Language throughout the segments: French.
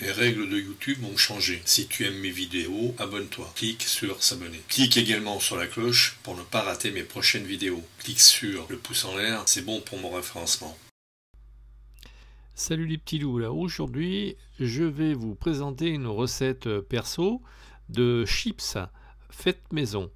Les règles de YouTube ont changé. Si tu aimes mes vidéos, abonne-toi. Clique sur s'abonner. Clique également sur la cloche pour ne pas rater mes prochaines vidéos. Clique sur le pouce en l'air, c'est bon pour mon référencement. Salut les petits loups, là aujourd'hui je vais vous présenter une recette perso de chips faites maison.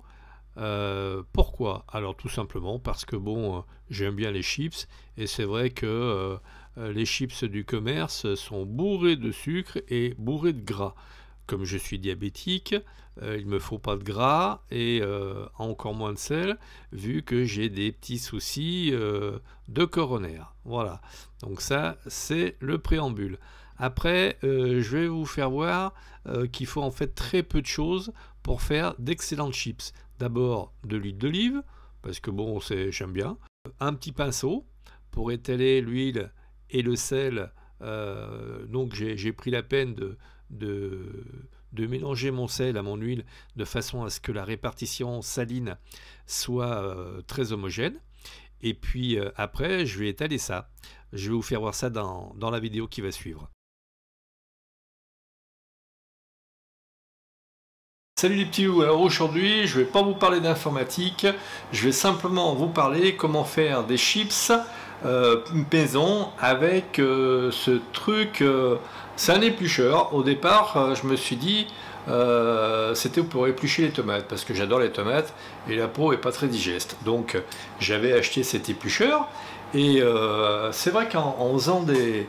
Pourquoi? Alors tout simplement parce que bon, j'aime bien les chips et c'est vrai que les chips du commerce sont bourrés de sucre et bourrés de gras. Comme je suis diabétique, il me faut pas de gras et encore moins de sel vu que j'ai des petits soucis de coronaire. Voilà, donc ça c'est le préambule. Après, je vais vous faire voir qu'il faut en fait très peu de choses pour faire d'excellentes chips. D'abord de l'huile d'olive, parce que bon, j'aime bien. Un petit pinceau pour étaler l'huile et le sel. Donc j'ai pris la peine de mélanger mon sel à mon huile de façon à ce que la répartition saline soit très homogène. Et puis après, je vais étaler ça. Je vais vous faire voir ça dans la vidéo qui va suivre. Salut les petits loups, alors aujourd'hui je ne vais pas vous parler d'informatique, je vais simplement vous parler comment faire des chips maison avec ce truc, c'est un éplucheur. Au départ je me suis dit c'était pour éplucher les tomates parce que j'adore les tomates et la peau est pas très digeste, donc j'avais acheté cet éplucheur. Et c'est vrai qu'en faisant des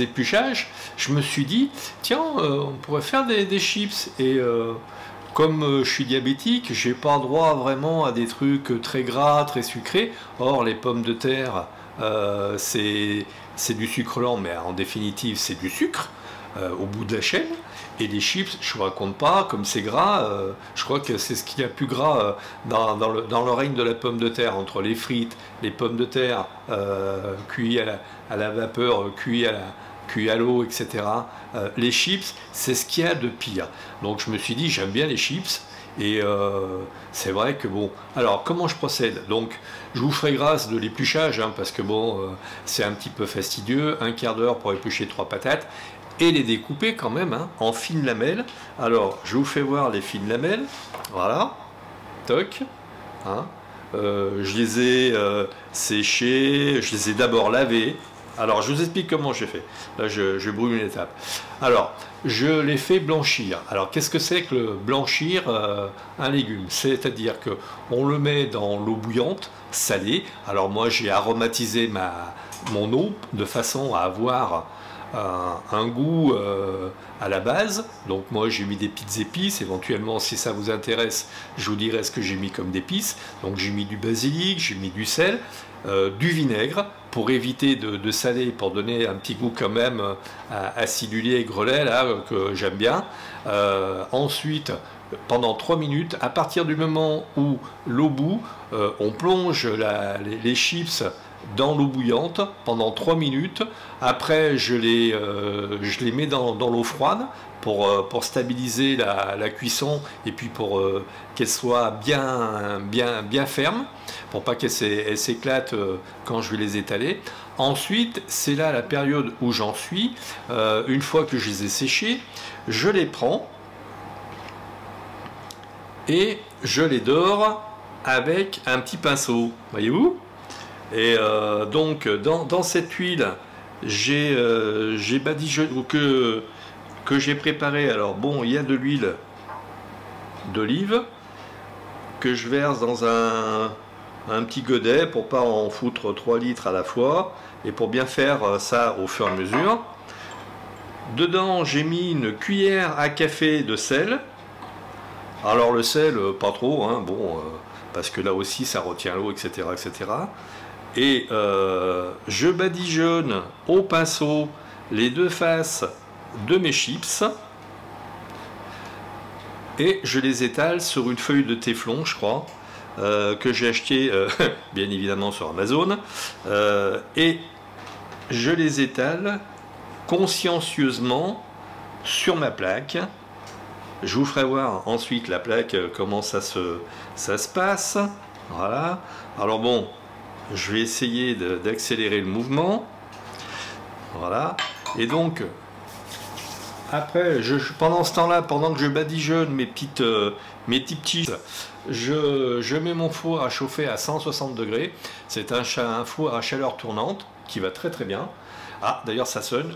épluchages, je me suis dit, tiens, on pourrait faire des chips. Et comme je suis diabétique, j'ai pas droit vraiment à des trucs très gras, très sucrés. Or, les pommes de terre, c'est du sucre lent, mais en définitive, c'est du sucre au bout de la chaîne. Et les chips, je vous raconte pas, comme c'est gras, je crois que c'est ce qu'il y a plus gras dans le règne de la pomme de terre, entre les frites, les pommes de terre cuites à la vapeur, cuites à l'eau, etc. Les chips, c'est ce qu'il y a de pire. Donc je me suis dit, j'aime bien les chips, et c'est vrai que bon. Alors comment je procède? Donc je vous ferai grâce de l'épluchage, hein, parce que bon, c'est un petit peu fastidieux, un quart d'heure pour éplucher 3 patates, et les découper quand même hein, en fines lamelles. Alors je vous fais voir les fines lamelles, voilà, toc, hein. Je les ai séchées, je les ai d'abord lavées. Alors je vous explique comment j'ai fait, là je brûle une étape. Alors je les fais blanchir. Alors qu'est-ce que c'est que le blanchir un légume? C'est-à-dire que on le met dans l'eau bouillante, salée. Alors moi j'ai aromatisé mon eau de façon à avoir un goût à la base. Donc moi j'ai mis des petites épices, éventuellement si ça vous intéresse je vous dirai ce que j'ai mis comme d'épices. Donc j'ai mis du basilic, j'ai mis du sel, du vinaigre pour éviter de saler, pour donner un petit goût quand même acidulé et grelet là, que j'aime bien. Ensuite pendant 3 minutes, à partir du moment où l'eau bout, on plonge les chips dans l'eau bouillante pendant 3 minutes. Après je les mets dans l'eau froide pour stabiliser la cuisson et puis pour qu'elle soit bien ferme, pour pas qu'elle s'éclate quand je vais les étaler. Ensuite c'est là la période où j'en suis. Une fois que je les ai séchés, je les prends et je les dore avec un petit pinceau, voyez-vous. Et donc dans cette huile j'ai badigeonné, que j'ai préparé. Alors bon, il y a de l'huile d'olive que je verse dans un petit godet pour pas en foutre 3 litres à la fois et pour bien faire ça au fur et à mesure. Dedans j'ai mis une cuillère à café de sel. Alors le sel pas trop hein, bon parce que là aussi ça retient l'eau, etc., etc. Et je badigeonne au pinceau les deux faces de mes chips et je les étale sur une feuille de téflon, je crois, que j'ai acheté bien évidemment sur Amazon, et je les étale consciencieusement sur ma plaque. Je vous ferai voir ensuite la plaque comment ça se passe. Voilà. Alors bon, je vais essayer d'accélérer le mouvement. Voilà. Et donc Après, pendant ce temps-là, pendant que je badigeonne mes petits chips, je mets mon four à chauffer à 160 degrés. C'est un four à chaleur tournante qui va très très bien. Ah, d'ailleurs ça sonne,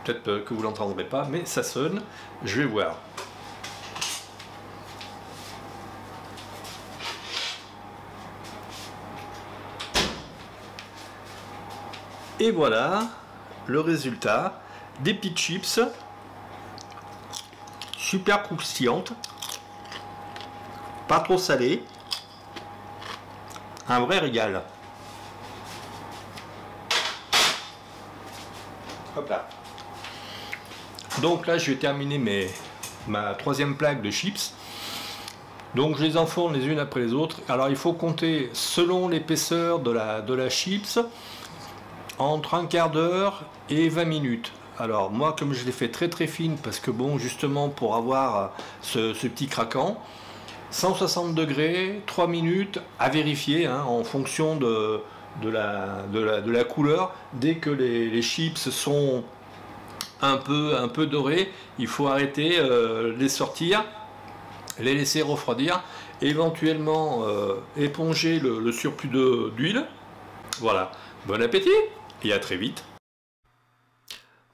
peut-être que vous l'entendrez pas, mais ça sonne. Je vais voir. Et voilà le résultat des petites chips super croustillantes, pas trop salées, un vrai régal. Hop là. Donc là je vais terminer ma troisième plaque de chips. Donc je les enfourne les unes après les autres. Alors il faut compter selon l'épaisseur de la chips entre un quart d'heure et 20 minutes. Alors moi comme je l'ai fait très très fine parce que bon justement pour avoir ce petit craquant, 160 degrés, 3 minutes à vérifier hein, en fonction de la couleur. Dès que les chips sont un peu dorés, il faut arrêter, les sortir, les laisser refroidir, éventuellement éponger le surplus d'huile. Voilà, bon appétit et à très vite.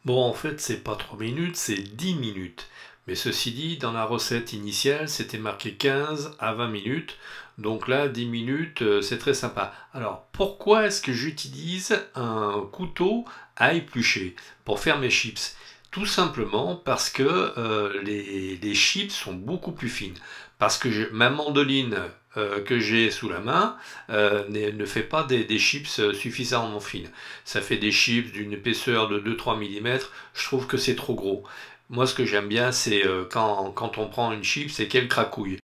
Bon, en fait, c'est pas 3 minutes, c'est 10 minutes. Mais ceci dit, dans la recette initiale, c'était marqué 15 à 20 minutes. Donc là, 10 minutes, c'est très sympa. Alors, pourquoi est-ce que j'utilise un couteau à éplucher pour faire mes chips? Tout simplement parce que les chips sont beaucoup plus fines. Parce que ma mandoline que j'ai sous la main ne fait pas des chips suffisamment fines. Ça fait des chips d'une épaisseur de 2-3 mm. Je trouve que c'est trop gros. Moi, ce que j'aime bien, c'est quand on prend une chip, c'est qu'elle cracouille.